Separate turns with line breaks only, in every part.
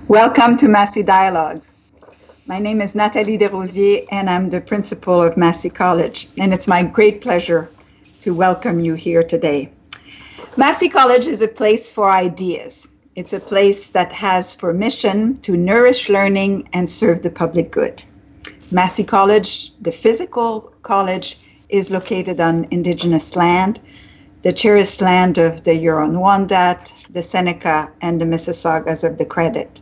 Welcome to Massey Dialogues. My name is Nathalie Des Rosiers and I'm the principal of Massey College, and it's my great pleasure to welcome you here today. Massey College is a place for ideas. It's a place that has for mission to nourish learning and serve the public good. Massey College, the physical college, is located on Indigenous land, the cherished land of the Huron-Wendat, the Seneca, and the Mississaugas of the Credit.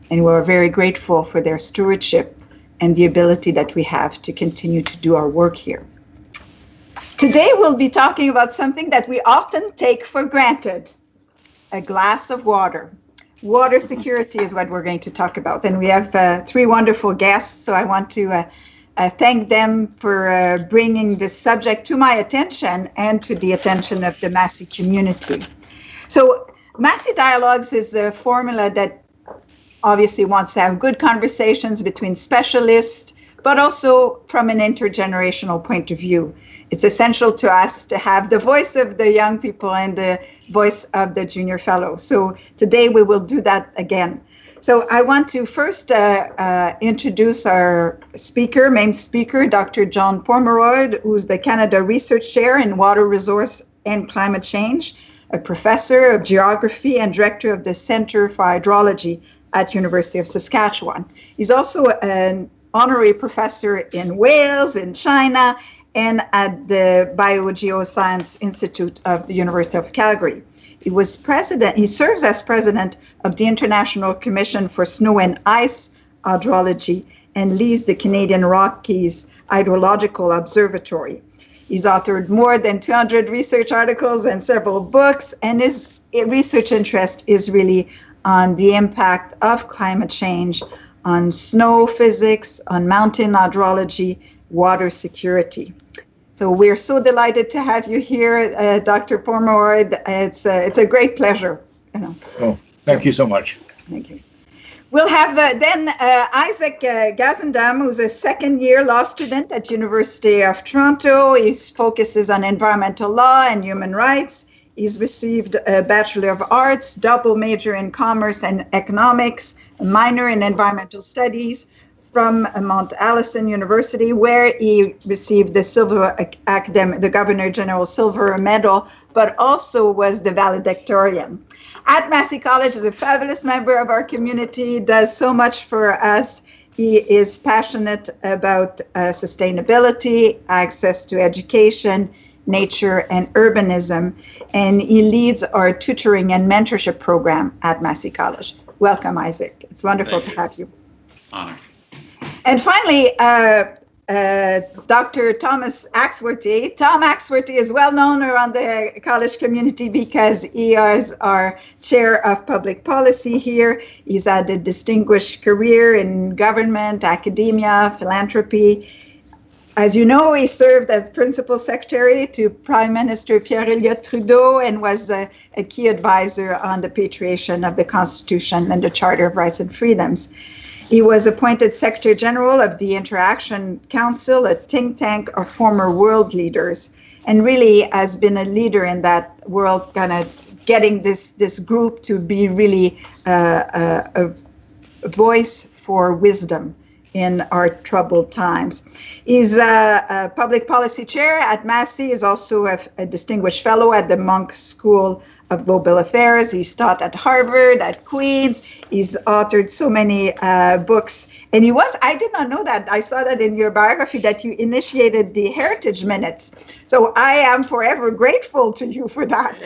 And we're very grateful for their stewardship and the ability that we have to continue to do our work here. Today we'll be talking about something that we often take for granted, a glass of water. Water security is what we're going to talk about. And we have three wonderful guests, so I want to thank them for bringing this subject to my attention and to the attention of the Massey community. So Massey Dialogues is a formula that obviously wants to have good conversations between specialists, but also from an intergenerational point of view. It's essential to us to have the voice of the young people and the voice of the junior fellows. So today we will do that again. So I want to first introduce our main speaker, Dr. John Pomeroy, who's the Canada Research Chair in Water Resource and Climate Change, a professor of geography and director of the Center for Hydrology at University of Saskatchewan. He's also an honorary professor in Wales, in China, and at the Biogeoscience Institute of the University of Calgary. He serves as president of the International Commission for Snow and Ice Hydrology and leads the Canadian Rockies Hydrological Observatory. He's authored more than 200 research articles and several books, and his research interest is really on the impact of climate change, on snow physics, on mountain hydrology, water security. So we're so delighted to have you here, Dr. Pomeroy. It's a great pleasure.
Oh, thank you so much.
Thank you. We'll have then Isaac Gazendam, who's a second-year law student at University of Toronto. He focuses on environmental law and human rights. He's received a Bachelor of Arts, double major in Commerce and Economics, a minor in Environmental Studies from Mount Allison University, where he received the Governor General Silver Medal, but also was the valedictorian. At Massey College, is a fabulous member of our community, does so much for us. He is passionate about sustainability, access to education, nature, and urbanism, and he leads our tutoring and mentorship program at Massey College. Welcome, Isaac. It's wonderful to have you.
Honor.
And finally, Dr. Thomas Axworthy. Tom Axworthy is well known around the college community because he is our chair of public policy here. He's had a distinguished career in government, academia, philanthropy. As you know, he served as principal secretary to Prime Minister Pierre Elliott Trudeau and was a key advisor on the patriation of the Constitution and the Charter of Rights and Freedoms. He was appointed Secretary General of the Interaction Council, a think tank of former world leaders, and really has been a leader in that world, kind of getting this group to be really a voice for wisdom in our troubled times. He's a public policy chair at Massey, is also a distinguished fellow at the Monk School of Global Affairs. He's taught at Harvard, at Queen's. He's authored so many books. And I did not know that. I saw that in your biography that you initiated the Heritage Minutes. So I am forever grateful to you for that,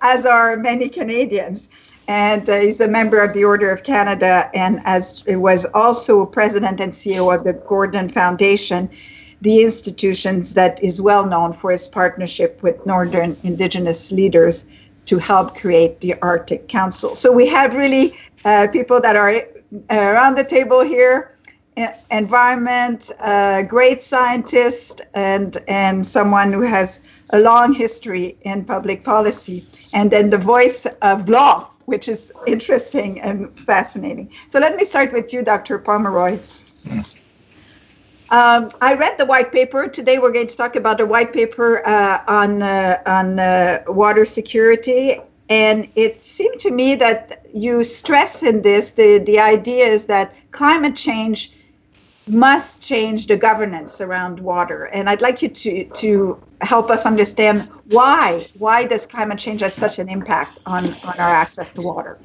as are many Canadians. And he's a member of the Order of Canada, and was also president and CEO of the Gordon Foundation, the institutions that is well known for its partnership with Northern Indigenous leaders to help create the Arctic Council. So we have really people that are around the table here, environment, great scientist, and someone who has a long history in public policy, and then the voice of law, which is interesting and fascinating. So let me start with you, Dr. Pomeroy. I read the white paper. Today we're going to talk about the white paper on water security. And it seemed to me that you stress in this, the idea is that climate change must change the governance around water. And I'd like you to help us understand why does climate change have such an impact on our access to water?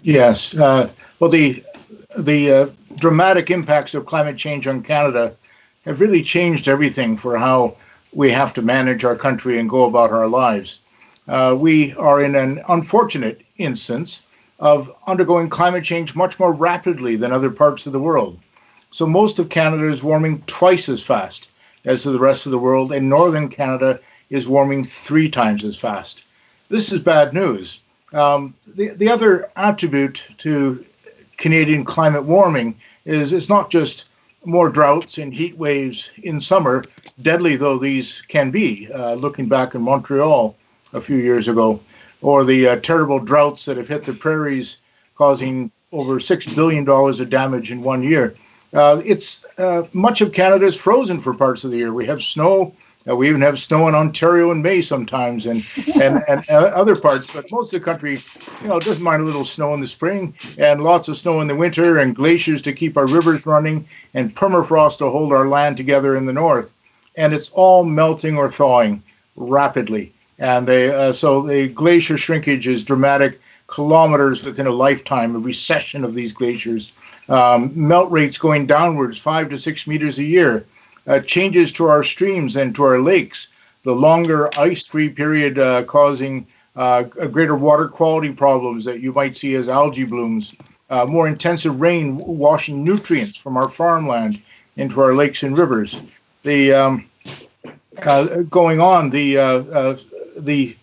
Yes. Well, the dramatic impacts of climate change on Canada have really changed everything for how we have to manage our country and go about our lives. We are in an unfortunate instance of undergoing climate change much more rapidly than other parts of the world. So most of Canada is warming twice as fast as the rest of the world, and northern Canada is warming 3 times as fast. This is bad news. The other attribute to Canadian climate warming is it's not just more droughts and heat waves in summer, deadly though these can be, looking back in Montreal a few years ago, or the terrible droughts that have hit the prairies, causing over $6 billion of damage in 1 year. Much of Canada is frozen for parts of the year. We have snow. We even have snow in Ontario in May sometimes, and other parts. But most of the country, doesn't mind a little snow in the spring, and lots of snow in the winter, and glaciers to keep our rivers running, and permafrost to hold our land together in the north. And it's all melting or thawing rapidly. And so the glacier shrinkage is dramatic, kilometers within a lifetime, a recession of these glaciers. Melt rates going downwards 5 to 6 meters a year. Changes to our streams and to our lakes. The longer ice-free period causing greater water quality problems that you might see as algae blooms. More intensive rain washing nutrients from our farmland into our lakes and rivers. The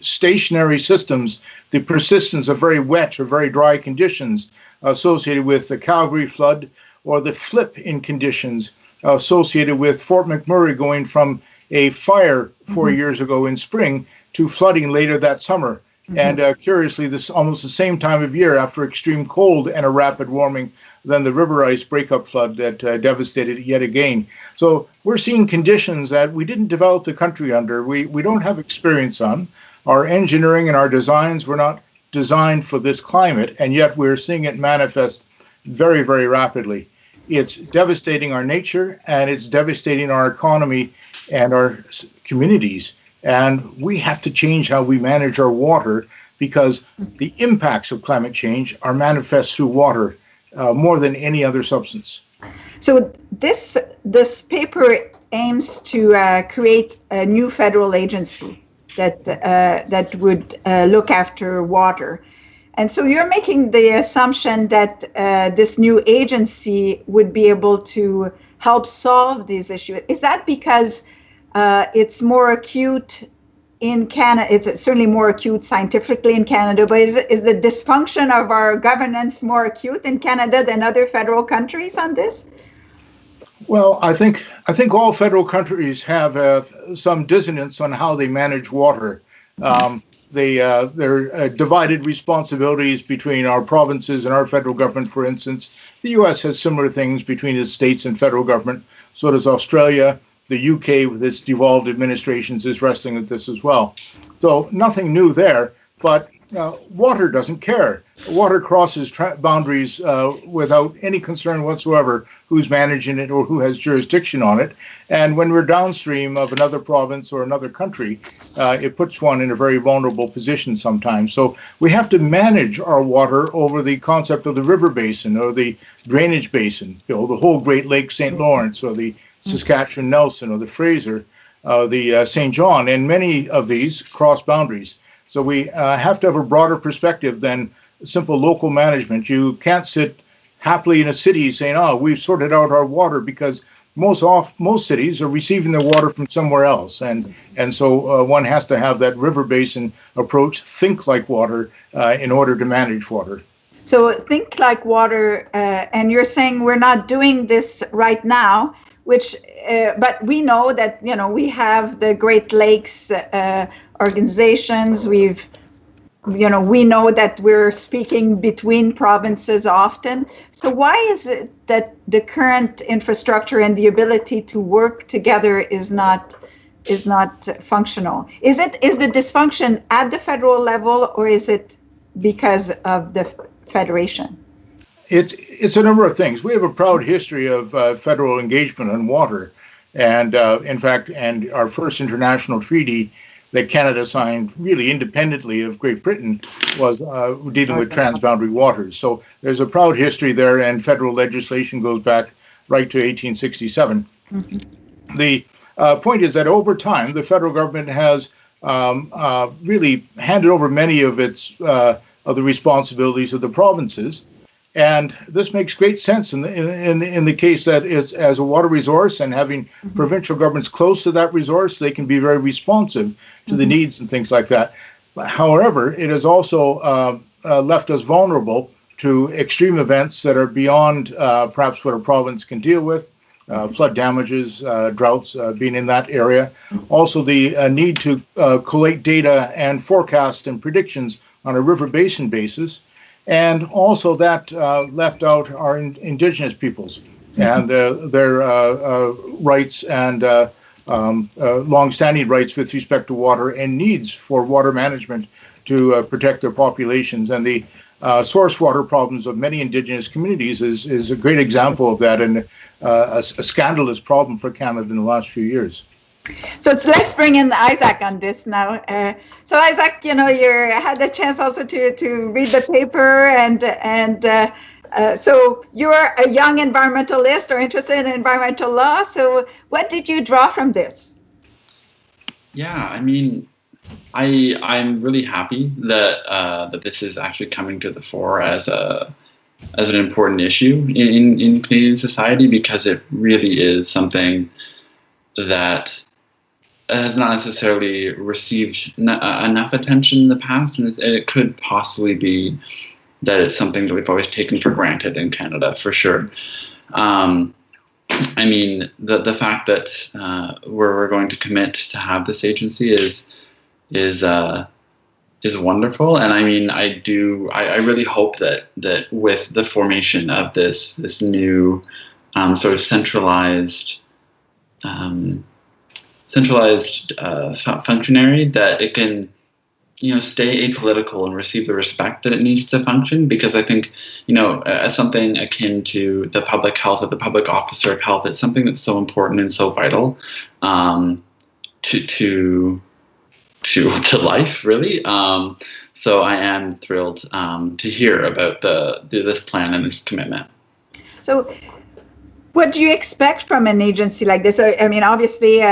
stationary systems, the persistence of very wet or very dry conditions associated with the Calgary flood, or the flip in conditions associated with Fort McMurray going from a fire 4 years ago in spring to flooding later that summer. And curiously, this almost the same time of year after extreme cold and a rapid warming than the river ice breakup flood that devastated it yet again. So we're seeing conditions that we didn't develop the country under. We don't have experience on. Our engineering and our designs were not designed for this climate, and yet we're seeing it manifest very, very rapidly. It's devastating our nature, and it's devastating our economy and our communities. And we have to change how we manage our water, because the impacts of climate change are manifest through water more than any other substance.
So this paper aims to create a new federal agency that would look after water. And so you're making the assumption that this new agency would be able to help solve these issues. Is that because it's more acute in Canada? It's certainly more acute scientifically in Canada, but is the dysfunction of our governance more acute in Canada than other federal countries on this?
Well, I think all federal countries have some dissonance on how they manage water. There are divided responsibilities between our provinces and our federal government, for instance. The U.S. has similar things between its states and federal government. So does Australia. The UK, with its devolved administrations, is wrestling with this as well. So nothing new there, but water doesn't care. Water crosses boundaries without any concern whatsoever who's managing it or who has jurisdiction on it. And when we're downstream of another province or another country, it puts one in a very vulnerable position sometimes. So we have to manage our water over the concept of the river basin or the drainage basin, the whole Great Lakes, St. Lawrence, or the Saskatchewan Nelson, or the Fraser, the St. John, and many of these cross boundaries. So we have to have a broader perspective than simple local management. You can't sit happily in a city saying, "Oh, we've sorted out our water," because most cities are receiving their water from somewhere else, and so one has to have that river basin approach, think like water, in order to manage water.
So think like water, and you're saying we're not doing this right now. But we know that, we have the Great Lakes organizations. We know that we're speaking between provinces often. So why is it that the current infrastructure and the ability to work together is not functional. Is the dysfunction at the federal level, or is it because of the federation?
It's a number of things. We have a proud history of federal engagement on water, and in fact, our first international treaty that Canada signed really independently of Great Britain was dealing with transboundary waters. So there's a proud history there, and federal legislation goes back right to 1867. Mm-hmm. The point is that over time, the federal government has really handed over many of the responsibilities of the provinces. And this makes great sense in the case that is, as a water resource, and having provincial governments close to that resource, they can be very responsive to the needs and things like that. However, it has also left us vulnerable to extreme events that are beyond perhaps what a province can deal with, flood damages, droughts being in that area. Also, the need to collate data and forecast and predictions on a river basin basis. And also that left out our Indigenous peoples and their rights and long-standing rights with respect to water and needs for water management to protect their populations. And the source water problems of many Indigenous communities is a great example of that, and a scandalous problem for Canada in the last few years.
So let's bring in Isaac on this now. So Isaac, you had the chance also to read the paper, and so you're a young environmentalist or interested in environmental law. So what did you draw from this?
Yeah, I mean, I'm really happy that that this is actually coming to the fore as an important issue in Canadian society, because it really is something that has not necessarily received enough attention in the past, and it could possibly be that it's something that we've always taken for granted in Canada, for sure. I mean, the fact that we're going to commit to have this agency is wonderful, and I mean, I really hope that with the formation of this new sort of centralized functionary, that it can, stay apolitical and receive the respect that it needs to function. Because I think, as something akin to the public health or the public officer of health, it's something that's so important and so vital to life, really. So I am thrilled to hear about this plan and this commitment.
So what do you expect from an agency like this? I mean, obviously,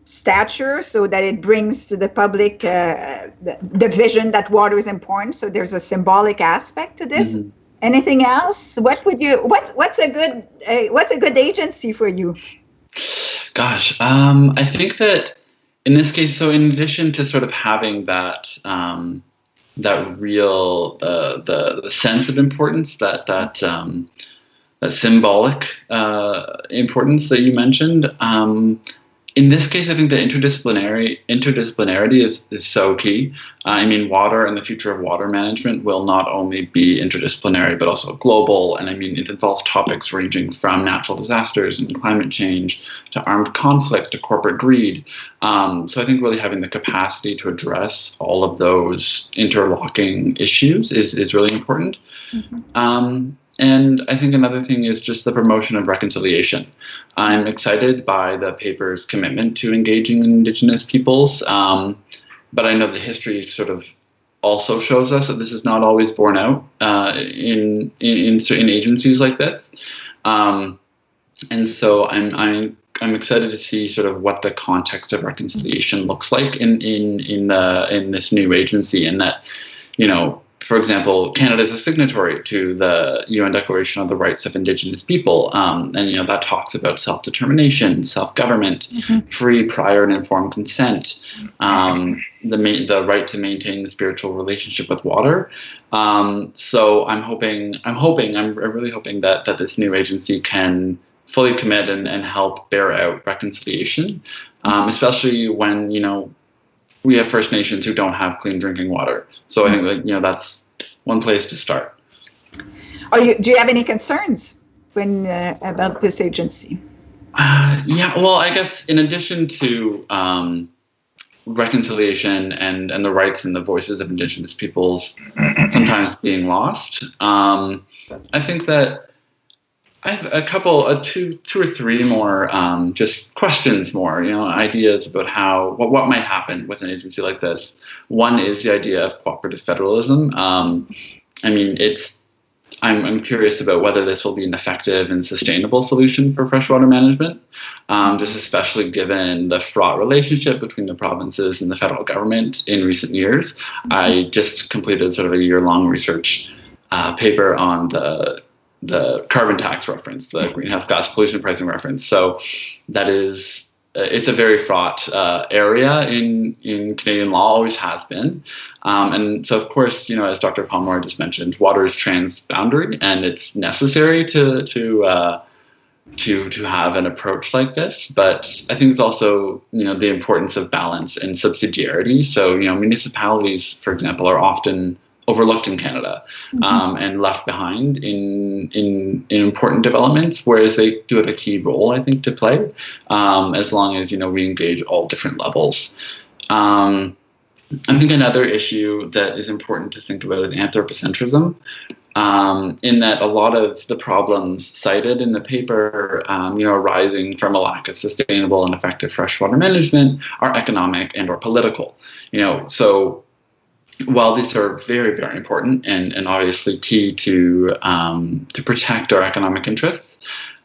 stature, so that it brings to the public the vision that water is important. So there's a symbolic aspect to this. Mm-hmm. Anything else? What's a good agency for you?
Gosh, I think that in this case, so in addition to sort of having that real the sense of importance, that symbolic importance that you mentioned. In this case, I think the interdisciplinarity is so key. I mean, water and the future of water management will not only be interdisciplinary, but also global. And I mean, it involves topics ranging from natural disasters and climate change to armed conflict to corporate greed. So I think really having the capacity to address all of those interlocking issues is really important. Mm-hmm. And I think another thing is just the promotion of reconciliation. I'm excited by the paper's commitment to engaging Indigenous peoples, but I know the history sort of also shows us that this is not always borne out in certain agencies like this. And so I'm excited to see sort of what the context of reconciliation looks like in this new agency, and that, for example, Canada is a signatory to the UN Declaration on the Rights of Indigenous People, and that talks about self-determination, self-government, mm-hmm. free, prior, and informed consent, the right to maintain the spiritual relationship with water. So I'm really hoping that this new agency can fully commit and help bear out reconciliation, especially when we have First Nations who don't have clean drinking water. So I think that's one place to start.
Do you have any concerns about this agency?
Yeah, well, I guess in addition to reconciliation and the rights and the voices of Indigenous peoples sometimes being lost, I think that I have a couple, two or three more just questions more, ideas about what might happen with an agency like this. One is the idea of cooperative federalism. I'm curious about whether this will be an effective and sustainable solution for freshwater management, just especially given the fraught relationship between the provinces and the federal government in recent years. I just completed sort of a year-long research paper on the carbon tax reference, the greenhouse gas pollution pricing reference. So that is, it's a very fraught area in Canadian law, always has been. And so, of course, as Dr. Pomeroy just mentioned, water is transboundary, and it's necessary to have an approach like this. But I think it's also, the importance of balance and subsidiarity. So, municipalities, for example, are often overlooked in Canada and left behind in important developments, whereas they do have a key role, I think, to play, as long as we engage all different levels. I think another issue that is important to think about is anthropocentrism, in that a lot of the problems cited in the paper, arising from a lack of sustainable and effective freshwater management are economic and or political. So while these are very, very important and obviously key to protect our economic interests,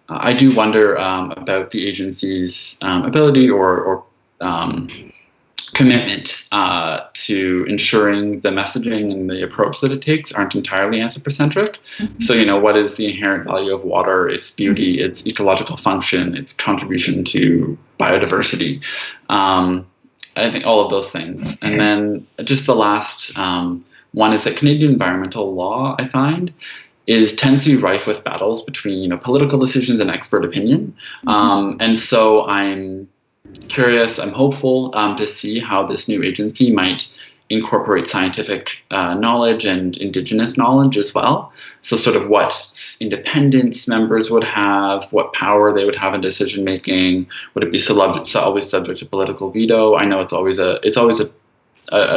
I do wonder about the agency's ability or commitment to ensuring the messaging and the approach that it takes aren't entirely anthropocentric. So, what is the inherent value of water, its beauty, its ecological function, its contribution to biodiversity? I think all of those things. And then just the last one is that Canadian environmental law, I find, tends to be rife with battles between political decisions and expert opinion. And so I'm curious, I'm hopeful to see how this new agency might incorporate scientific knowledge and Indigenous knowledge as well. So sort of what independence members would have, what power they would have in decision making. Would it be always subject to political veto? I know it's always a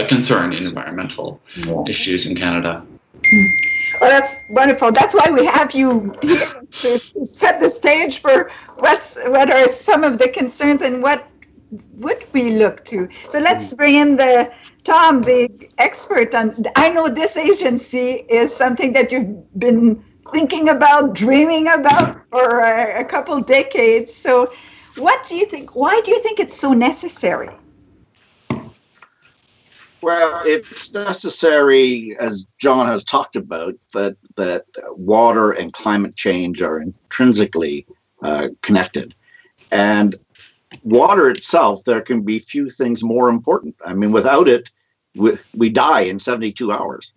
concern in environmental issues in Canada.
Well, that's wonderful. That's why we have you here to set the stage for what are some of the concerns and what would we look to. So let's bring in Tom, the expert on. I know this agency is something that you've been thinking about, dreaming about for a couple decades. So what do you think? Why do you think it's so necessary?
Well, it's necessary, as John has talked about, that water and climate change are intrinsically connected. And water itself, there can be few things more important. I mean, without it, we die in 72 hours.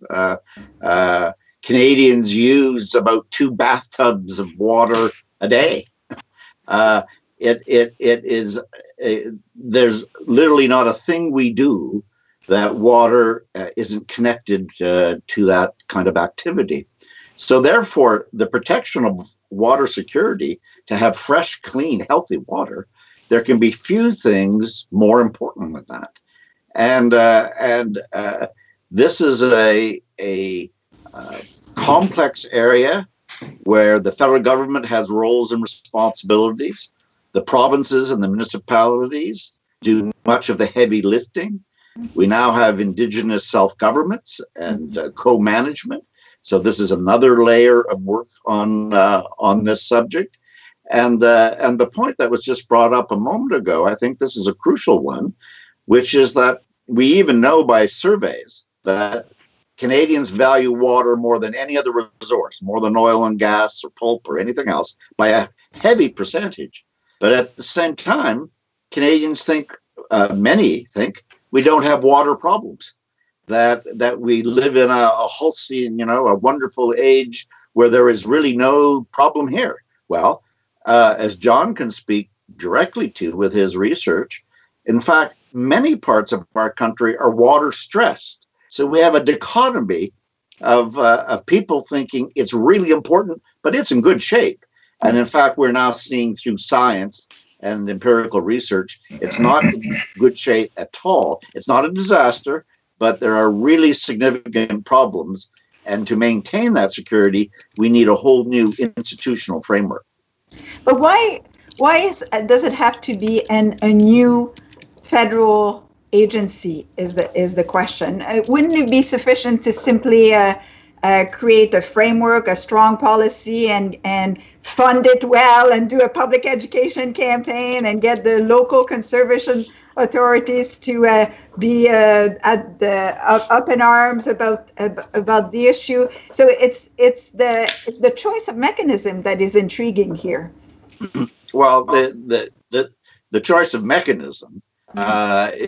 Canadians use about 2 bathtubs of water a day. There's literally not a thing we do that water isn't connected to that kind of activity. So therefore, the protection of water security, to have fresh, clean, healthy water, there can be few things more important than that. And this is a complex area where the federal government has roles and responsibilities. The provinces and the municipalities do much of the heavy lifting. We now have Indigenous self-governments and co-management. So this is another layer of work on this subject. And the point that was just brought up a moment ago, I think this is a crucial one, which is that we even know by surveys that Canadians value water more than any other resource, more than oil and gas or pulp or anything else, by a heavy percentage. But at the same time, Canadians think, many think, we don't have water problems, that we live in a halcyon, a wonderful age where there is really no problem here. Well, as John can speak directly to with his research, in fact, many parts of our country are water stressed. So we have a dichotomy of people thinking it's really important, but it's in good shape. And in fact, we're now seeing through science and empirical research, it's not in good shape at all. It's not a disaster, but there are really significant problems. And to maintain that security, we need a whole new institutional framework.
But why does it have to be a new federal agency is the question. Wouldn't it be sufficient to simply create a framework, a strong policy, and fund it well, and do a public education campaign, and get the local conservation authorities to be up in arms about the issue? So it's the choice of mechanism that is intriguing here.
Well, the choice of mechanism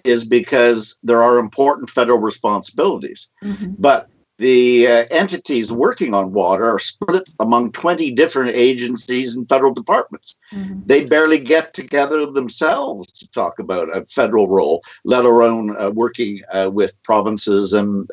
is because there are important federal responsibilities, but the entities working on water are split among 20 different agencies and federal departments. They barely get together themselves to talk about a federal role, let alone working with provinces and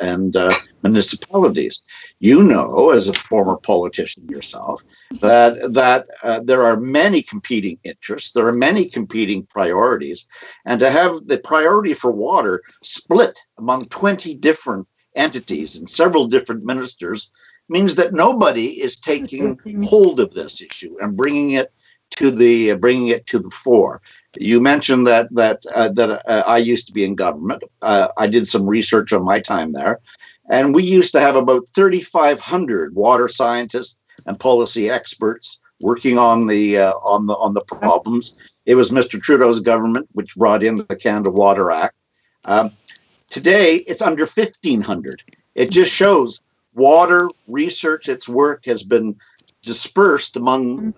municipalities. You know, as a former politician yourself, that there are many competing interests, there are many competing priorities, and to have the priority for water split among 20 different entities and several different ministers means that nobody is taking hold of this issue and bringing it to the fore. You mentioned that I used to be in government. I did some research on my time there, and we used to have about 3,500 water scientists and policy experts working on the problems. It was Mr. Trudeau's government which brought in the Canada Water Act. Today, it's under 1,500. It just shows water research, its work has been dispersed among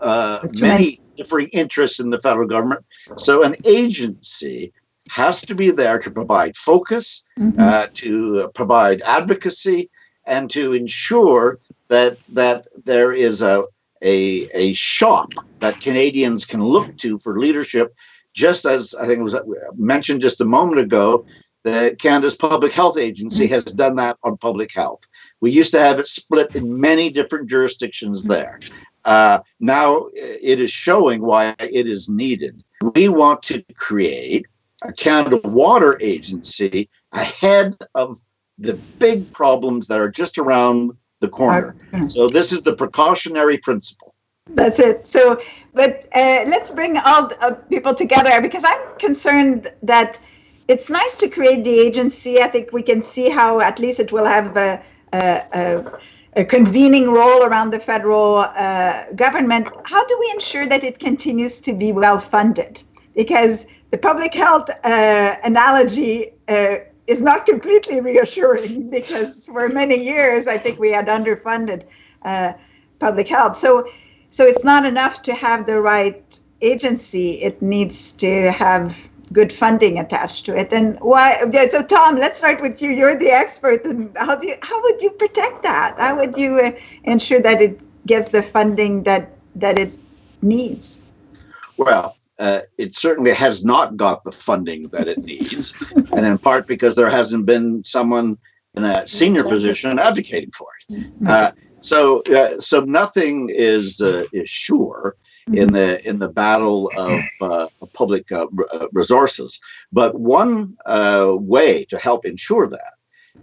many differing interests in the federal government. So an agency has to be there to provide focus, to provide advocacy, and to ensure that there is a shop that Canadians can look to for leadership, just as I think it was mentioned just a moment ago. Canada's Public Health Agency has done that on public health. We used to have it split in many different jurisdictions there. Now it is showing why it is needed. We want to create a Canada Water Agency ahead of the big problems that are just around the corner. So this is the precautionary principle.
That's it. So, but let's bring all people together, because I'm concerned that it's nice to create the agency. I think we can see how at least it will have a convening role around the federal government. How do we ensure that it continues to be well funded? Because the public health analogy is not completely reassuring, because for many years I think we had underfunded public health. So it's not enough to have the right agency. It needs to have good funding attached to it. And why? So Tom, let's start with you. You're the expert. And how would you protect that? How would you ensure that it gets the funding that it needs?
Well, it certainly has not got the funding that it needs, and in part because there hasn't been someone in a senior position advocating for it. So nothing is sure in the battle of public resources. But one way to help ensure that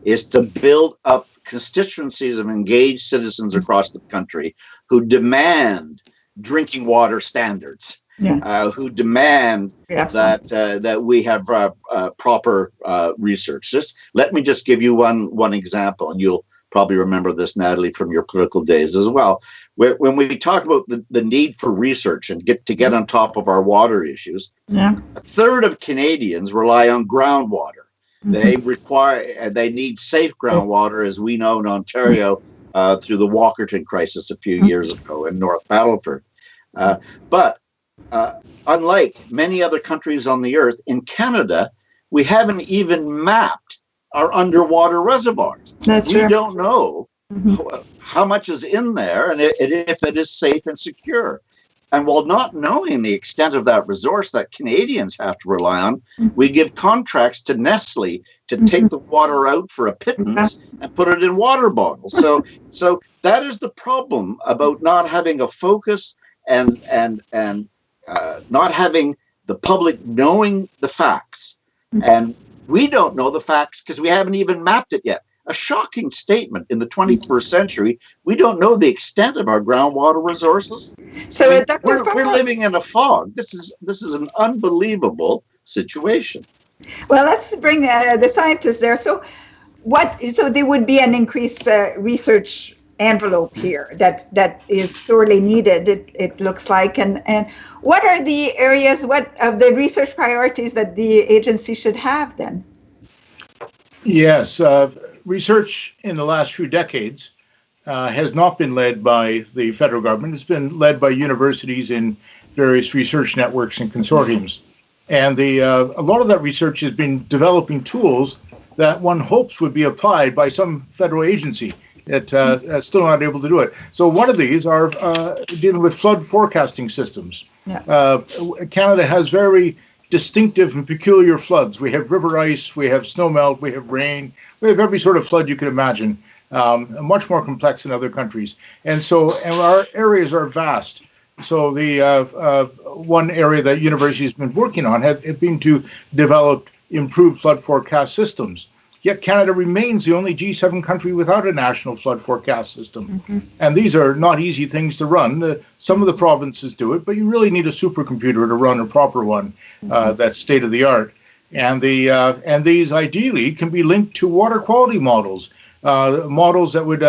is to build up constituencies of engaged citizens across the country who demand drinking water standards, who demand that we have proper research. Just let me just give you one example, and you'll probably remember this, Natalie, from your political days as well. When we talk about the need for research and get on top of our water issues, a third of Canadians rely on groundwater. They need safe groundwater, as we know in Ontario through the Walkerton crisis a few years ago in North Battleford. But unlike many other countries on the earth, in Canada, we haven't even mapped our underwater reservoirs. We don't know how much is in there and if it is safe and secure. And while not knowing the extent of that resource that Canadians have to rely on, we give contracts to Nestle to take the water out for a pittance and put it in water bottles. So that is the problem about not having a focus and not having the public knowing the facts. And we don't know the facts because we haven't even mapped it yet. A shocking statement in the 21st century. We don't know the extent of our groundwater resources.
So
I mean, we're living in a fog. This is an unbelievable situation.
Well, let's bring the scientists there. So there would be an increased research envelope here that is sorely needed, it looks like. And what are the areas, what of the research priorities that the agency should have then?
Yes, research in the last few decades has not been led by the federal government. It's been led by universities in various research networks and consortiums. And a lot of that research has been developing tools that one hopes would be applied by some federal agency that's still not able to do it. So one of these are dealing with flood forecasting systems. Yeah. Canada has very distinctive and peculiar floods. We have river ice, we have snowmelt, we have rain, we have every sort of flood you can imagine, much more complex than other countries. And our areas are vast. So the one area that university has been working on have been to develop improved flood forecast systems. Yet Canada remains the only G7 country without a national flood forecast system. Mm-hmm. And these are not easy things to run. Some of the provinces do it, but you really need a supercomputer to run a proper one that's state of the art. And these ideally can be linked to water quality models, models that would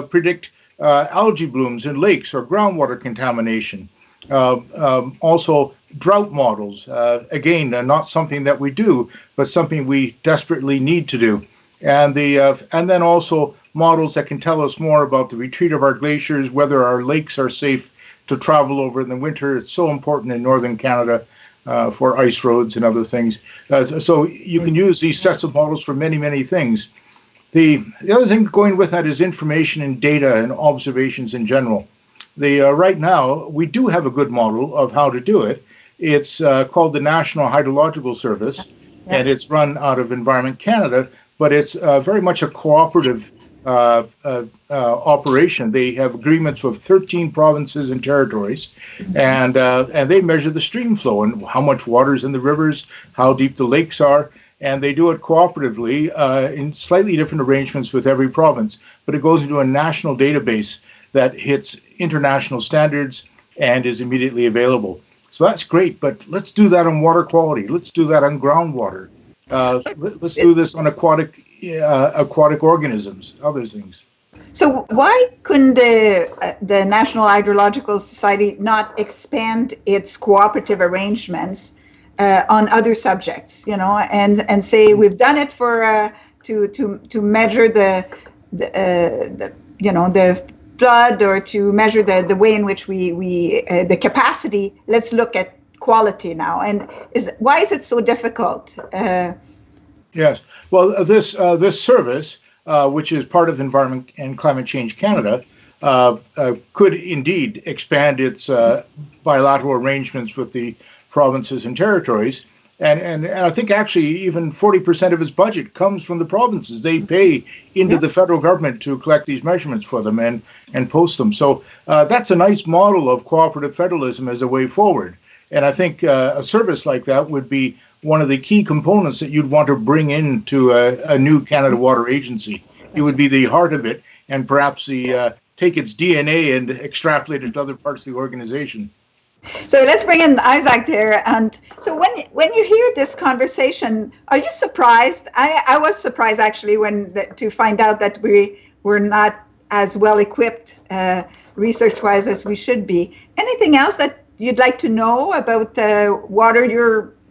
predict algae blooms in lakes or groundwater contamination. Also drought models, again, not something that we do, but something we desperately need to do. And then also models that can tell us more about the retreat of our glaciers, whether our lakes are safe to travel over in the winter. It's so important in northern Canada for ice roads and other things. So you can use these sets of models for many, many things. The other thing going with that is information and data and observations in general. Right now, we do have a good model of how to do it. It's called the National Hydrological Service, and it's run out of Environment Canada, but it's very much a cooperative operation. They have agreements with 13 provinces and territories, and they measure the stream flow and how much water is in the rivers, how deep the lakes are, and they do it cooperatively in slightly different arrangements with every province, but it goes into a national database that hits international standards and is immediately available. So that's great, but let's do that on water quality. Let's do that on groundwater. Let's do this on aquatic organisms, other things.
So why couldn't the National Hydrological Society not expand its cooperative arrangements on other subjects, and say we've done it for to measure the flood, or to measure the way in which we the capacity. Let's look at quality now. And why is it so difficult?
Yes. Well, this service, which is part of Environment and Climate Change Canada, could indeed expand its bilateral arrangements with the provinces and territories. And I think actually even 40% of its budget comes from the provinces. They pay into the federal government to collect these measurements for them and post them. So that's a nice model of cooperative federalism as a way forward. And I think a service like that would be one of the key components that you'd want to bring into a new Canada Water Agency. It would be the heart of it, and perhaps take its DNA and extrapolate it to other parts of the organization.
So let's bring in Isaac there. And so when you hear this conversation, are you surprised? I was surprised actually to find out that we were not as well equipped research-wise as we should be. Anything else that you'd like to know about water?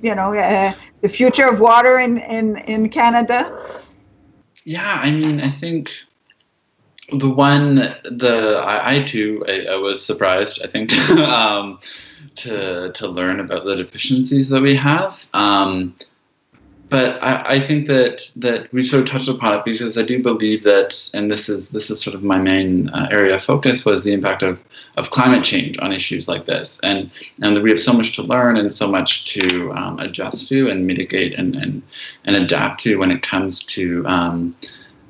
The future of water in Canada? Yeah,
I mean, I think I was surprised, I think, to learn about the deficiencies that we have. But I think that we sort of touched upon it, because I do believe that, and this is sort of my main area of focus, was the impact of climate change on issues like this, and that we have so much to learn and so much to adjust to and mitigate and adapt to when it comes to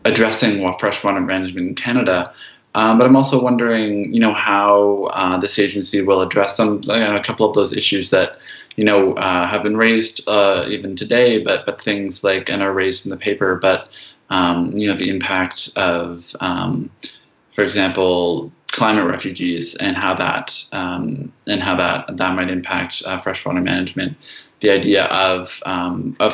addressing freshwater management in Canada. But I'm also wondering, how this agency will address a couple of those issues that, have been raised even today, but things like, and are raised in the paper, but, the impact of, for example, climate refugees and how that might impact freshwater management. The idea of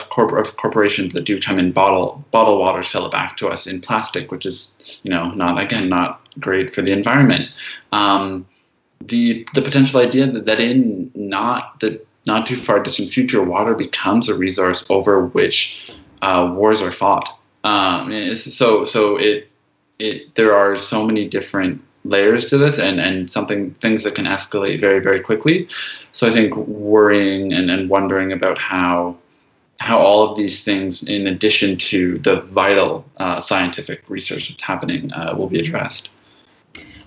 corporations that do come in bottle water, sell it back to us in plastic, which is not great for the environment. The potential idea that in not too far distant future, water becomes a resource over which wars are fought. There are so many different layers to this, and things that can escalate very, very quickly. So I think worrying and wondering about how all of these things, in addition to the vital scientific research that's happening, will be addressed.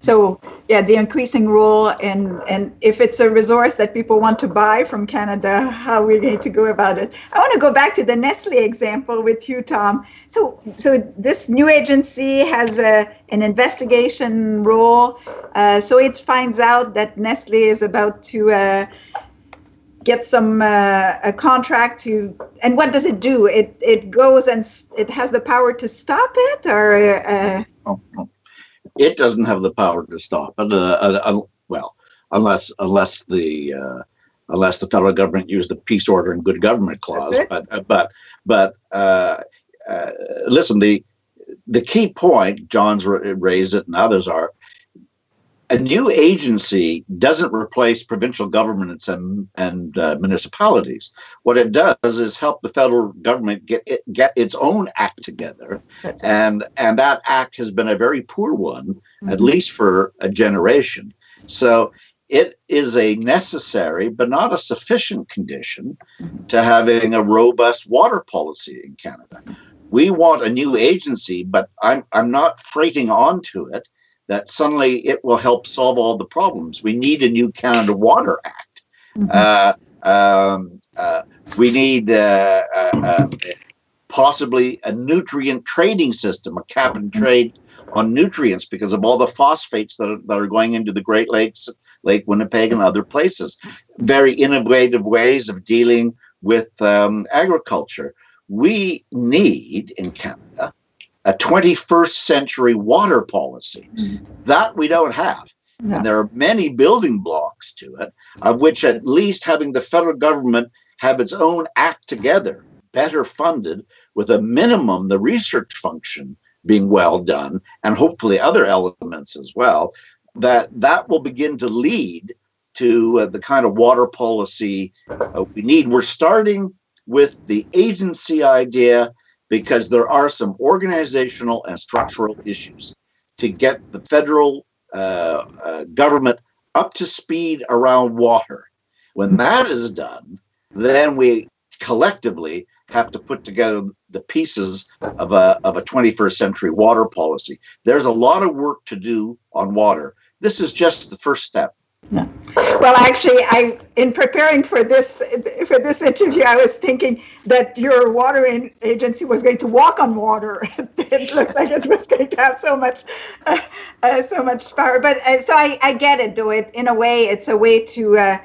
So, yeah, the increasing role, and if it's a resource that people want to buy from Canada, how we need to go about it. I want to go back to the Nestle example with you, Tom. So this new agency has an investigation role. So it finds out that Nestle is about to get a contract to, and what does it do? It goes and it has the power to stop it, or?
It doesn't have the power to stop it. Unless the federal government used the peace order and good government clause. But listen, the key point, John's raised it, and others are, a new agency doesn't replace provincial governments and municipalities. What it does is help the federal government get its own act together, and that act has been a very poor one, at least for a generation. So it is a necessary but not a sufficient condition to having a robust water policy in Canada. We want a new agency, but I'm not freighting onto it that suddenly it will help solve all the problems. We need a new Canada Water Act. We need possibly a nutrient trading system, a cap and trade on nutrients because of all the phosphates that are going into the Great Lakes, Lake Winnipeg and other places. Very innovative ways of dealing with agriculture. We need in Canada a 21st century water policy that we don't have. No. And there are many building blocks to it, of which at least having the federal government have its own act together, better funded, with a minimum, the research function being well done, and hopefully other elements as well, that will begin to lead to the kind of water policy we need. We're starting with the agency idea because there are some organizational and structural issues to get the federal government up to speed around water. When that is done, then we collectively have to put together the pieces of a 21st century water policy. There's a lot of work to do on water. This is just the first step.
Yeah. Well, actually, in preparing for this interview, I was thinking that your water agency was going to walk on water. It looked like it was going to have so much power. But so I get it, though. In a way, it's a way to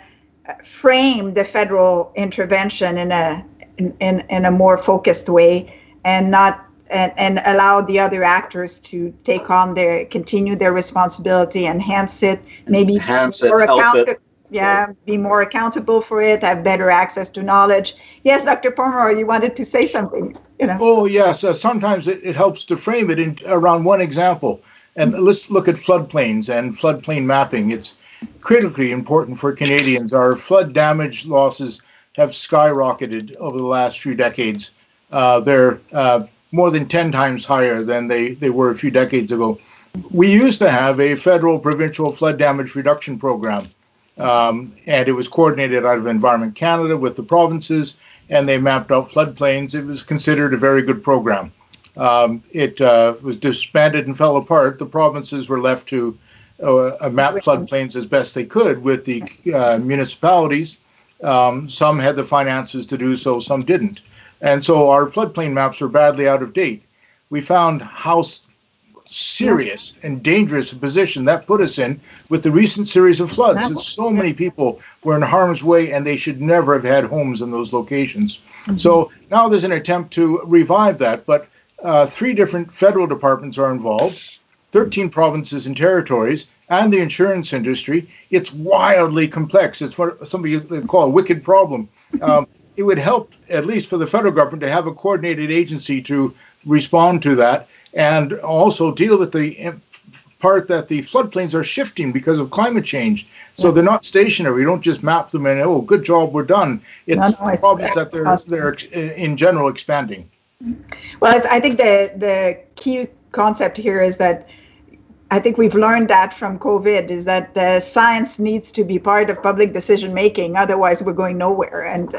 frame the federal intervention in a more focused way, and not. And allow the other actors to continue their responsibility, enhance it, maybe be more accountable for it, have better access to knowledge. Yes, Dr. Pomeroy, you wanted to say something.
Oh, yes. Sometimes it helps to frame it around one example. And let's look at floodplains and floodplain mapping. It's critically important for Canadians. Our flood damage losses have skyrocketed over the last few decades. They're more than 10 times higher than they were a few decades ago. We used to have a federal provincial flood damage reduction program, and it was coordinated out of Environment Canada with the provinces, and they mapped out floodplains. It was considered a very good program. It was disbanded and fell apart. The provinces were left to map floodplains as best they could with the municipalities. Some had the finances to do so, some didn't. And so our floodplain maps were badly out of date. We found how serious and dangerous position that put us in with the recent series of floods. And so many people were in harm's way, and they should never have had homes in those locations. So now there's an attempt to revive that, but 3 different federal departments are involved, 13 provinces and territories, and the insurance industry. It's wildly complex. It's what somebody call a wicked problem. It would help, at least for the federal government, to have a coordinated agency to respond to that, and also deal with the part that the floodplains are shifting because of climate change. So they're not stationary. You don't just map them and, oh, good job, we're done. It's problems that they're in general expanding.
Well, I think the key concept here is that I think we've learned that from COVID, is that science needs to be part of public decision making. Otherwise, we're going nowhere, and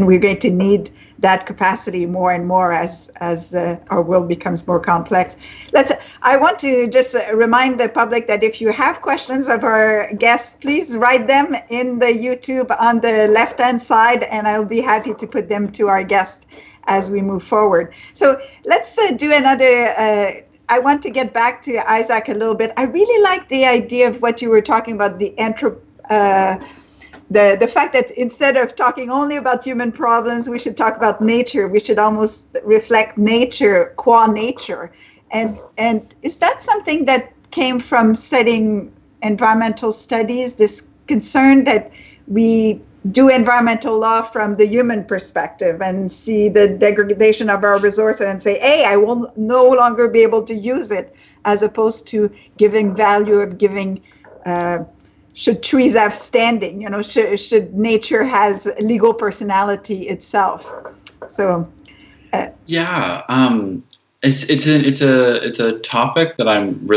we're going to need that capacity more and more as our world becomes more complex. I want to just remind the public that if you have questions of our guests, please write them in the YouTube on the left-hand side, and I'll be happy to put them to our guests as we move forward. So let's do another. I want to get back to Isaac a little bit. I really like the idea of what you were talking about, the fact that instead of talking only about human problems, we should talk about nature. We should almost reflect nature qua nature. And is that something that came from studying environmental studies, this concern that we do environmental law from the human perspective and see the degradation of our resources and say, hey, I will no longer be able to use it, as opposed to giving value of giving, should trees have standing, should nature has legal personality itself. So
it's a topic that I'm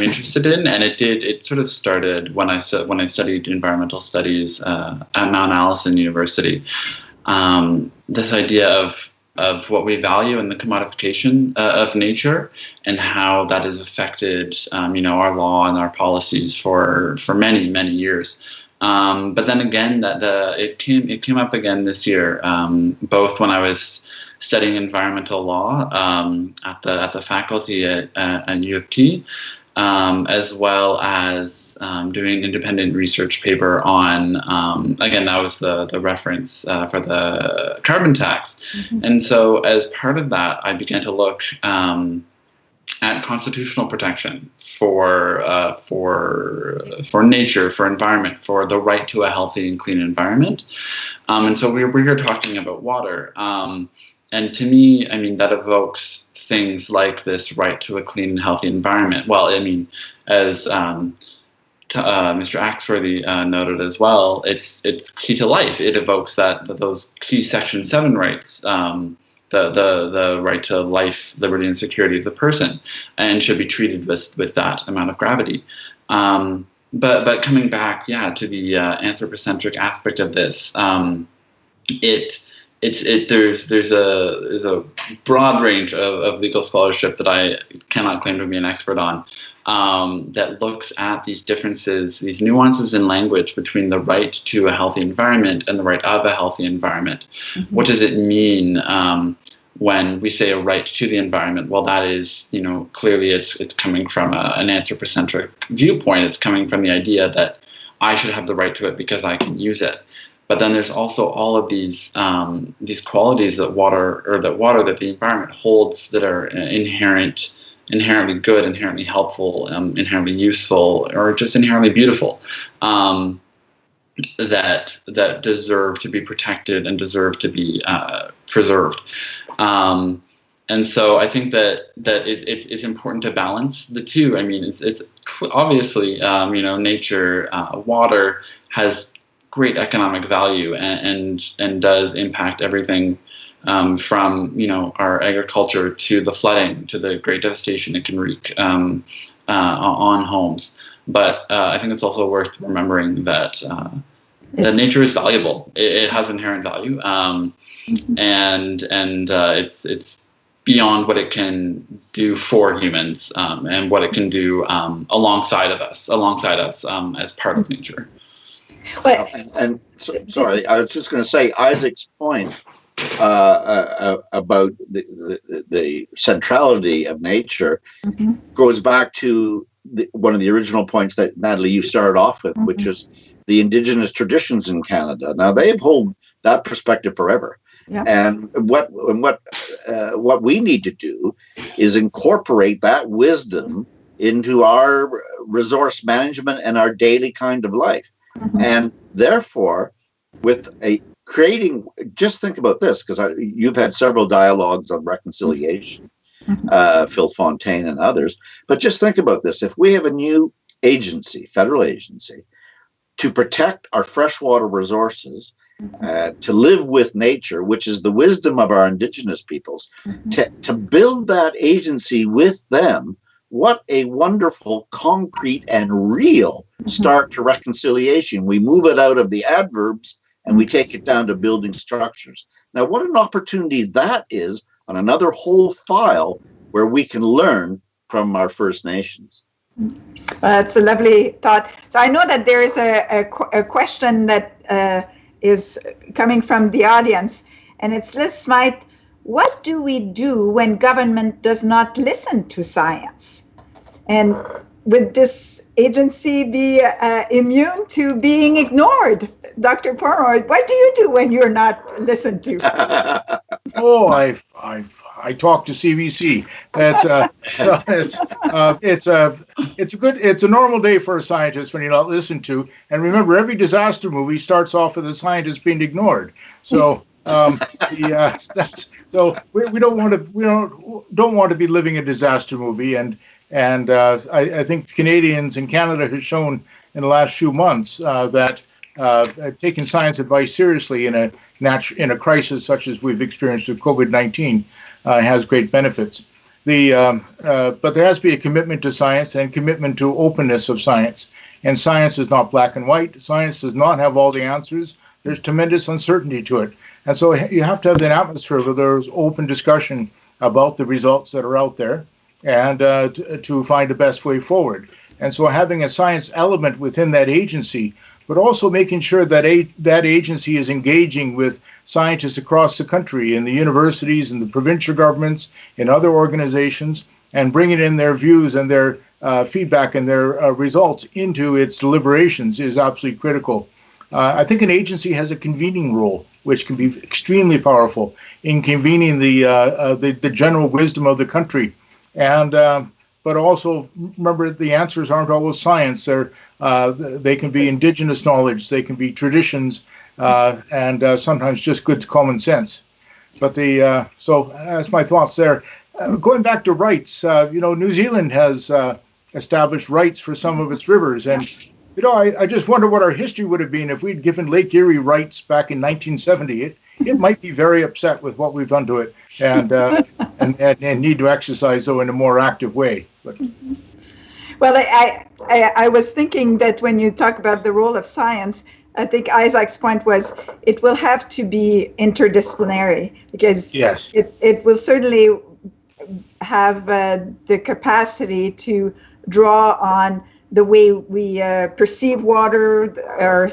interested in, and it sort of started when I studied environmental studies at Mount Allison University. This idea of what we value and the commodification of nature, and how that has affected our law and our policies for many years. But then again, it came up again this year, both when I was studying environmental law at the faculty at U of T, as well as doing an independent research paper on, again, that was the reference for the carbon tax. And so as part of that, I began to look at constitutional protection for nature, for environment, for the right to a healthy and clean environment. And so we're here talking about water. And to me, that evokes things like this right to a clean and healthy environment. Well, as Mr. Axworthy noted as well, it's key to life. It evokes those key Section 7 rights, the right to life, liberty, and security of the person, and should be treated with that amount of gravity. But coming back, to the anthropocentric aspect of this, there's a broad range of legal scholarship that I cannot claim to be an expert on, that looks at these differences, these nuances in language between the right to a healthy environment and the right of a healthy environment. What does it mean when we say a right to the environment? Well, that is, clearly it's coming from an anthropocentric viewpoint. It's coming from the idea that I should have the right to it because I can use it. But then there's also all of these qualities that the environment holds that are inherently good, inherently helpful, inherently useful, or just inherently beautiful, that deserve to be protected and deserve to be preserved. And so I think that it's important to balance the two. It's obviously nature, water has great economic value and does impact everything from our agriculture to the flooding to the great devastation it can wreak on homes. But I think it's also worth remembering that nature is valuable. It has inherent value, and it's beyond what it can do for humans, and what it can do alongside us as part of nature.
Sorry, I was just going to say Isaac's point about the centrality of nature goes back to one of the original points that, Natalie, you started off with, which is the Indigenous traditions in Canada. Now, they hold that perspective forever. Yeah. And what we need to do is incorporate that wisdom into our resource management and our daily kind of life. And therefore, with creating, just think about this, because you've had several dialogues on reconciliation, Phil Fontaine and others, but just think about this. If we have a new agency, federal agency, to protect our freshwater resources, to live with nature, which is the wisdom of our Indigenous peoples, to build that agency with them, what a wonderful, concrete, and real start to reconciliation. We move it out of the adverbs and we take it down to building structures. Now, what an opportunity that is on another whole file where we can learn from our First Nations.
That's a lovely thought. So I know that there is a question that is coming from the audience, and it's, Liz Smythe, what do we do when government does not listen to science? And would this agency be immune to being ignored? Dr. Pomeroy, what do you do when you're not listened to?
Oh, I talk to CBC. It's a normal day for a scientist when you're not listened to. And remember, every disaster movie starts off with a scientist being ignored. So we don't want to be living a disaster movie. And I think Canadians and Canada has shown in the last few months that taking science advice seriously in a crisis such as we've experienced with COVID-19 has great benefits. But there has to be a commitment to science and commitment to openness of science. And science is not black and white. Science does not have all the answers. There's tremendous uncertainty to it. And so you have to have an atmosphere where there's open discussion about the results that are out there and to find the best way forward. And so having a science element within that agency, but also making sure that that agency is engaging with scientists across the country, in the universities, in the provincial governments, in other organizations, and bringing in their views and their feedback and their results into its deliberations is absolutely critical. I think an agency has a convening role, which can be extremely powerful in convening the general wisdom of the country. And but also remember, the answers aren't always science. They can be indigenous knowledge, they can be traditions, and sometimes just good common sense. But so that's my thoughts there. Going back to rights, New Zealand has established rights for some of its rivers, and I just wonder what our history would have been if we'd given Lake Erie rights back in 1970. It might be very upset with what we've done to it, and need to exercise, though, in a more active way. But.
Well, I was thinking that when you talk about the role of science, I think Isaac's point was it will have to be interdisciplinary, because yes, it will certainly have the capacity to draw on the way we perceive water, or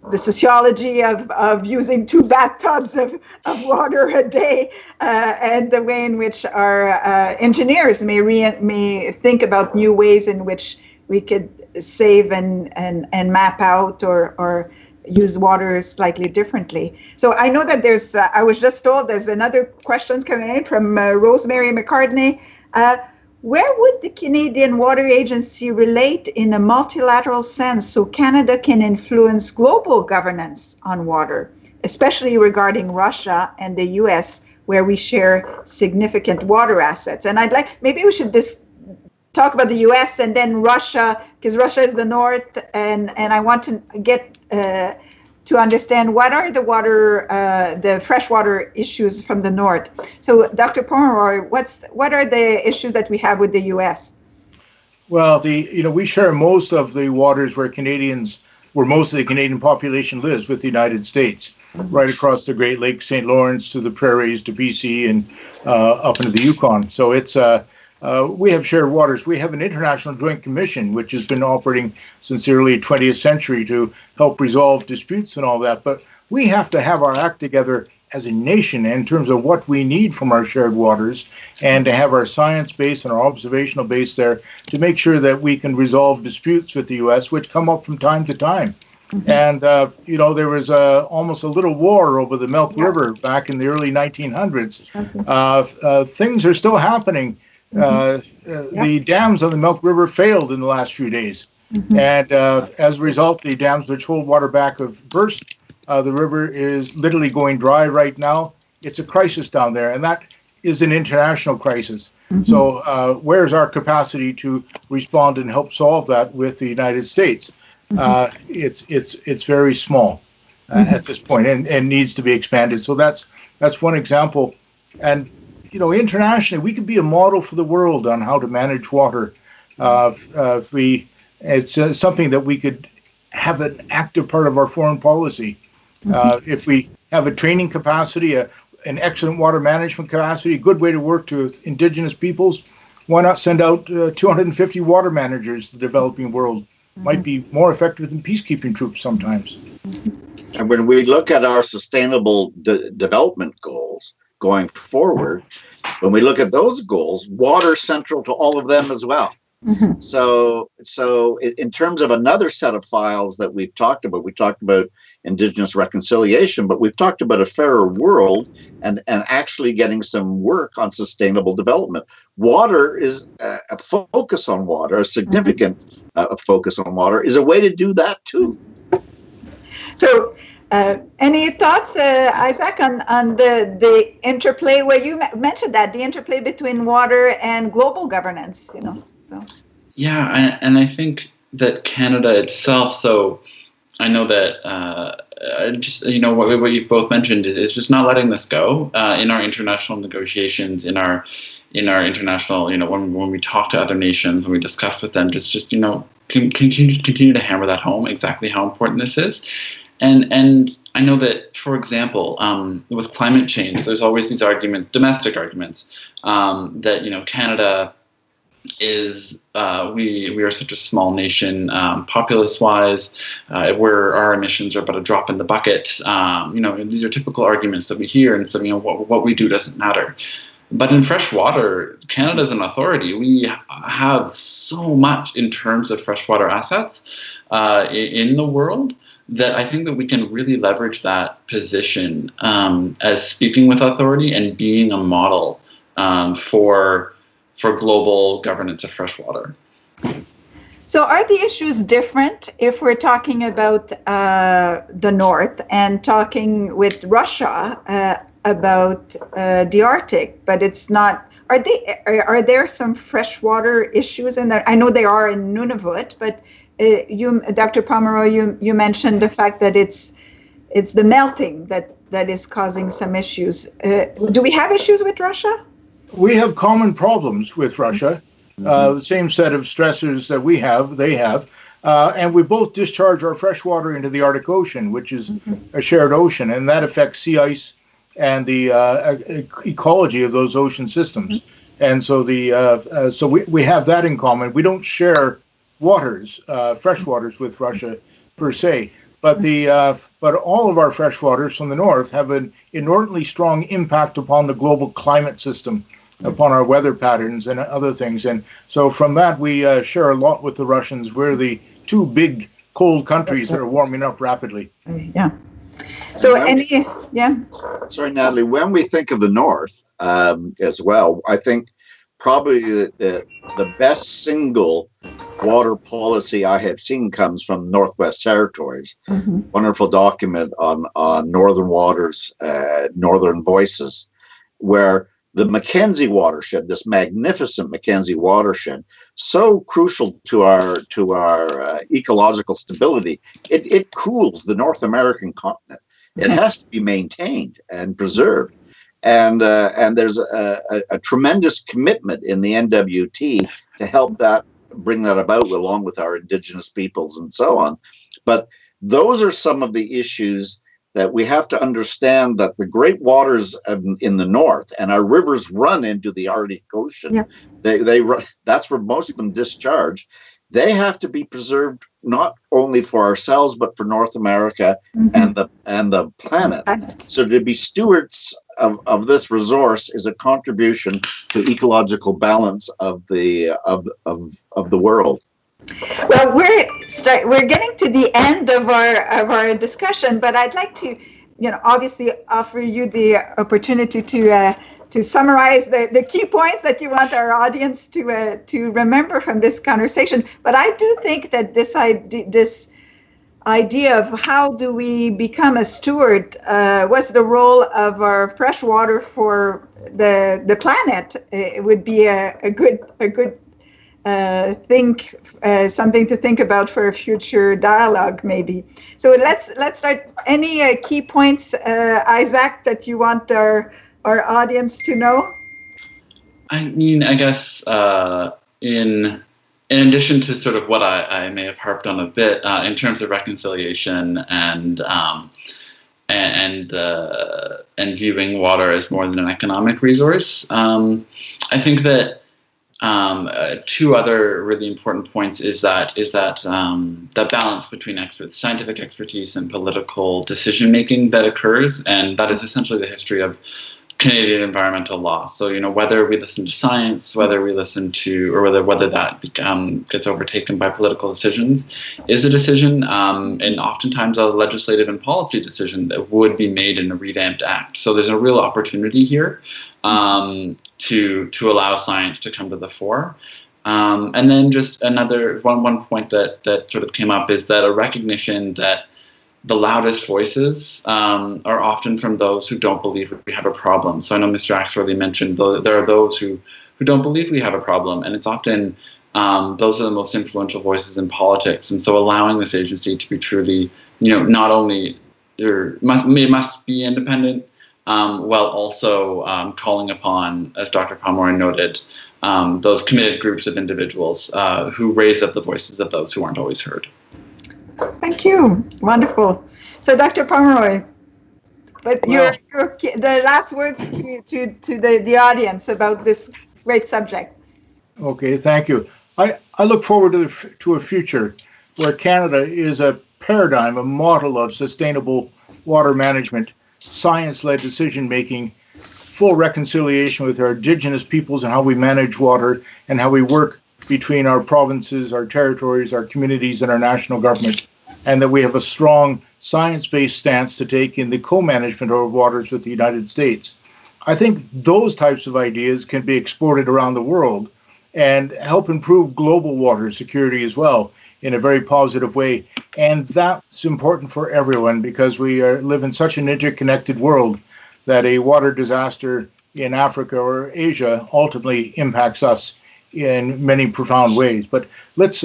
the sociology of using 2 bathtubs of water a day, and the way in which our engineers may think about new ways in which we could save and map out or use water slightly differently. So I know that there's, I was just told there's another questions coming in from Rosemary McCartney. Where would the Canadian Water Agency relate in a multilateral sense so Canada can influence global governance on water, especially regarding Russia and the US, where we share significant water assets? And maybe we should just talk about the US and then Russia, because Russia is the north, and I want to get to understand what are the freshwater issues from the north. So, Dr. Pomeroy, what are the issues that we have with the U.S.?
Well, we share most of the waters where most of the Canadian population lives with the United States, right across the Great Lakes, St. Lawrence, to the prairies, to BC, and up into the Yukon. So it's we have shared waters. We have an international joint commission, which has been operating since the early 20th century to help resolve disputes and all that. But we have to have our act together as a nation in terms of what we need from our shared waters, and to have our science base and our observational base there to make sure that we can resolve disputes with the U.S., which come up from time to time. And, there was almost a little war over the Milk River back in the early 1900s. Things are still happening. The dams on the Milk River failed in the last few days. And as a result, the dams which hold water back have burst. The river is literally going dry right now. It's a crisis down there, and that is an international crisis. So where's our capacity to respond and help solve that with the United States? It's very small at this point, and needs to be expanded. So that's one example. And internationally, we could be a model for the world on how to manage water. It's something that we could have an active part of our foreign policy. If we have a training capacity, an excellent water management capacity, a good way to work with indigenous peoples, why not send out 250 water managers to the developing world? Might be more effective than peacekeeping troops sometimes.
And when we look at our sustainable development goals going forward, when we look at those goals, water is central to all of them as well. So in terms of another set of files that we talked about Indigenous reconciliation, but we've talked about a fairer world and actually getting some work on sustainable development. Water is a focus on water, a significant focus on water is a way to do that too.
So any thoughts, Isaac, on the interplay where you mentioned that, the interplay between water and global governance, So.
Yeah, and I think that Canada itself, so I know that what you've both mentioned is just not letting this go in our international negotiations, in our international, when we talk to other nations, when we discuss with them, just continue to hammer that home, exactly how important this is. And I know that, for example, with climate change, there's always these arguments, domestic arguments, that Canada is we are such a small nation, populace-wise, where our emissions are but a drop in the bucket. These are typical arguments that we hear, and so what we do doesn't matter. But in fresh water, Canada is an authority. We have so much in terms of freshwater assets in the world that I think that we can really leverage that position as speaking with authority and being a model for global governance of freshwater.
So are the issues different if we're talking about the North and talking with Russia about the Arctic, but it's not, are there some freshwater issues in there? I know there are in Nunavut, but you, Dr. Pomeroy, you mentioned the fact that it's the melting that is causing some issues. Do we have issues with Russia?
We have common problems with Russia, the same set of stressors that we have, they have, and we both discharge our fresh water into the Arctic Ocean, which is a shared ocean, and that affects sea ice and the ecology of those ocean systems. And so so we have that in common. We don't share waters, fresh waters with Russia per se, but but all of our fresh waters from the north have an inordinately strong impact upon the global climate system, upon our weather patterns and other things. And so from that, we share a lot with the Russians. We're the two big cold countries that are warming up rapidly.
Yeah. So
Sorry, Natalie, when we think of the north as well, I think probably the best single water policy I have seen comes from Northwest Territories. Wonderful document on Northern Waters, Northern Voices, where the Mackenzie watershed, this magnificent Mackenzie watershed, so crucial to our ecological stability, it cools the North American continent. It has to be maintained and preserved. And there's a tremendous commitment in the NWT to help bring that about, along with our Indigenous peoples and so on. But those are some of the issues that we have to understand, that the great waters in the north and our rivers run into the Arctic Ocean. Yeah. They run, that's where most of them discharge. they have to be preserved not only for ourselves but for North America and the planet. So to be stewards of this resource is a contribution to ecological balance of the world.
Well, we're getting to the end of our discussion, but I'd like to, obviously offer you the opportunity to summarize the key points that you want our audience to remember from this conversation. But I do think that this idea of how do we become a steward, what's the role of our fresh water for the planet, it would be a good something to think about for a future dialogue, maybe. So let's start. Any key points, Isaac, that you want our audience to know?
I mean, I guess in addition to sort of what I may have harped on a bit in terms of reconciliation and viewing water as more than an economic resource, I think that two other really important points is that the balance between scientific expertise and political decision making that occurs, and that is essentially the history of Canadian environmental law. So whether we listen to science, whether we listen to, or whether that gets overtaken by political decisions, is a decision, and oftentimes a legislative and policy decision that would be made in a revamped act. So there's a real opportunity here to allow science to come to the fore. And then just another one point that sort of came up is that a recognition that the loudest voices are often from those who don't believe we have a problem. So I know Mr. Axworthy mentioned there are those who don't believe we have a problem, and it's often those are the most influential voices in politics. And so allowing this agency to be truly, not only it must be independent, while also calling upon, as Dr. Pomeroy noted, those committed groups of individuals who raise up the voices of those who aren't always heard.
Thank you. Wonderful. So, Dr. Pomeroy, the last words to the audience about this great subject.
Okay, thank you. I look forward to a future where Canada is a paradigm, a model of sustainable water management, science-led decision-making, full reconciliation with our Indigenous peoples and how we manage water and how we work between our provinces, our territories, our communities, and our national government, and that we have a strong science-based stance to take in the co-management of our waters with the United States. I think those types of ideas can be exported around the world and help improve global water security as well in a very positive way. And that's important for everyone because we live in such an interconnected world that a water disaster in Africa or Asia ultimately impacts us in many profound ways. But let's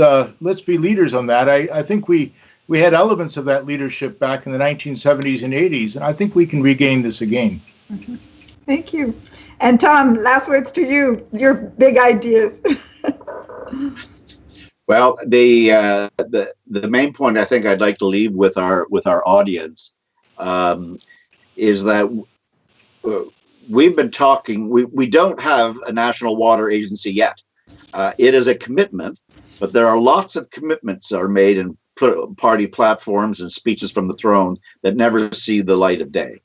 be leaders on that. I think we had elements of that leadership back in the 1970s and 80s, and I think we can regain this again.
Mm-hmm. Thank you. And Tom, last words to you, your big ideas.
Well, the main point I think I'd like to leave with our audience is that we've been talking. We don't have a national water agency yet. It is a commitment, but there are lots of commitments that are made in party platforms and speeches from the throne that never see the light of day.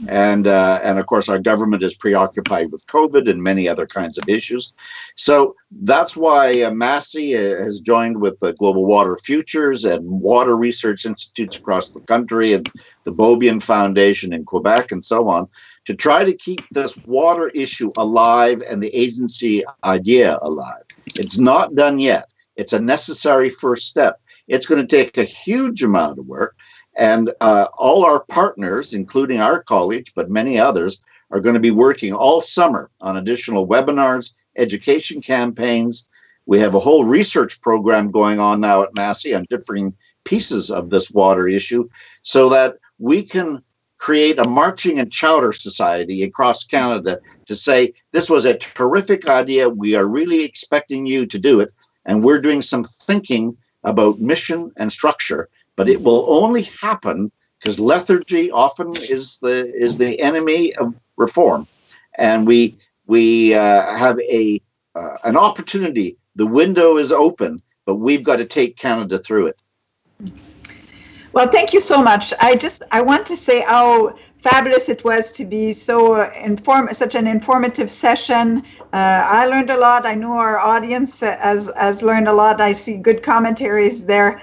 And of course, our government is preoccupied with COVID and many other kinds of issues. So that's why Massey has joined with the Global Water Futures and water research institutes across the country and the Beaubien Foundation in Quebec and so on to try to keep this water issue alive and the agency idea alive. It's not done yet. It's a necessary first step. It's going to take a huge amount of work. And all our partners, including our college, but many others, are going to be working all summer on additional webinars, education campaigns. We have a whole research program going on now at Massey on different pieces of this water issue so that we can create a marching and chowder society across Canada to say, this was a terrific idea. We are really expecting you to do it. And we're doing some thinking about mission and structure. But it will only happen because lethargy often is the enemy of reform, and we have an opportunity. The window is open, but we've got to take Canada through it.
Well, thank you so much. I want to say how fabulous it was to be such an informative session. I learned a lot. I know our audience has learned a lot. I see good commentaries there.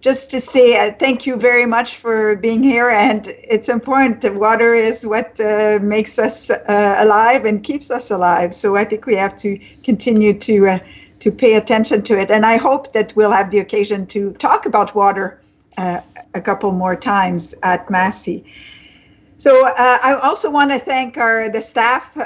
Just to say thank you very much for being here. And it's important that water is what makes us alive and keeps us alive. So I think we have to continue to pay attention to it. And I hope that we'll have the occasion to talk about water a couple more times at Massey. So I also want to thank the staff,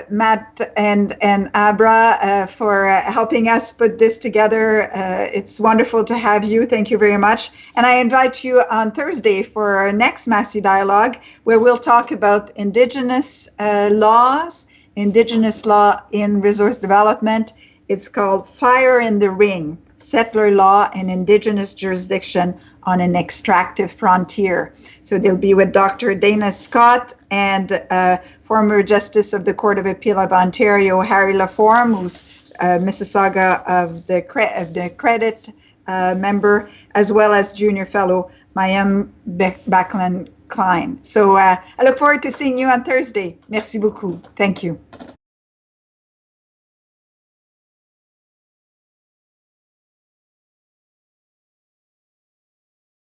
Matt and Abra, for helping us put this together. It's wonderful to have you. Thank you very much. And I invite you on Thursday for our next Massey Dialogue, where we'll talk about Indigenous laws, Indigenous law in resource development. It's called Fire in the Ring, Settler Law and Indigenous Jurisdiction on an Extractive Frontier. So they'll be with Dr. Dana Scott and former Justice of the Court of Appeal of Ontario, Harry Laforme, who's Mississauga of the Credit member, as well as Junior Fellow Mayim Backlund Klein. So I look forward to seeing you on Thursday. Merci beaucoup. Thank you.